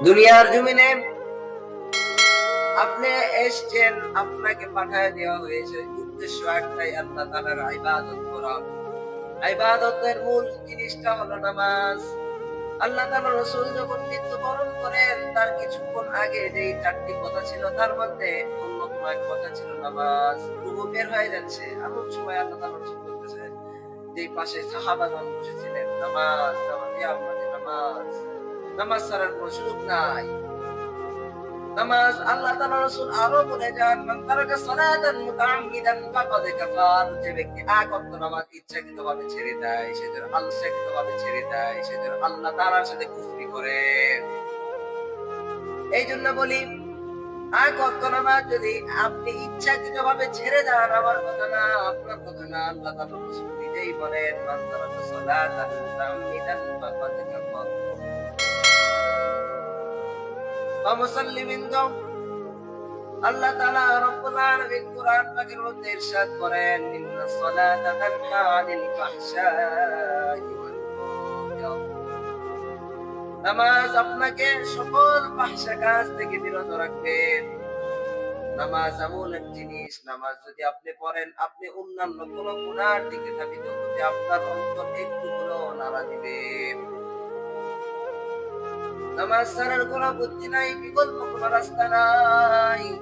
দুনিয়ার জমিনে আপনি এসছেন, আপনাকে পাঠায় দেওয়া হয়েছে উদ্দেশ্য একটাই, আল্লাহ তাআলার ইবাদত করা। ইবাদতের মূল জিনিসটা হলো নামাজ। আল্লাহ তাআলার রাসূল যখন মৃত্যুবরণ করেন তার কিছুক্ষণ আগে যেই ৪ টি কথা ছিল তার মধ্যে অন্যতম এক কথা ছিল নামাজ। রুহু বের হয়ে যাচ্ছে। এমন সময় আল্লাহ তাআলার রাসূল বলতেছে, যেই পাশে সাহাবাগণ বসেছিলেন, নামাজ, নামাজ, ইয়া উম্মতি নামাজ। নামাজ ছাড়ার কোন সুযোগ নাই। নামাজ আল্লাহ তাআলা রাসূল আরো বলে যান, মান তারাকা সালাতান মুতাআম্মিদান ফাকাদ কাফার। যে ব্যক্তি এক ওয়াক্ত নামাজ ইচ্ছাকৃতভাবে ছেড়ে দেয়, সে যেন আল্লাহ তাআলার সাথে কুফরি করে। এইজন্য বলি, এক ওয়াক্ত নামাজ যদি আপনি ইচ্ছাকৃতভাবে ছেড়ে দেন, আমার কথা না, আপনার কথা না, আল্লাহ তাআলা রাসূল নিজেই বলেন, মান তারাকা সালাতান মুতাআম্মিদান ফাকাদ কাফার। মুসল্লিবৃন্দ, আল্লাহ তাআলা রব্বুল আলামিন কুরআন পাকের মধ্যে ইরশাদ করেন, ইন্নাস সালাতা তানহা আনিল ফাহশাই ওয়াল মুনকার। নামাজ আপনাকে সকল ফাহশা কাজ থেকে বিরত রাখবে। নামাজ এমন এক জিনিস, নামাজ যদি আপনি পড়েন, আপনি অন্যান্য কোন গুনার দিকে ধাবিত হতে আপনার অন্তর একটু হলেও নাড়া দিবে। নামাজ ছাড়ার কোন বুদ্ধি নাই, বিকল্প কোন রাস্তা নাই।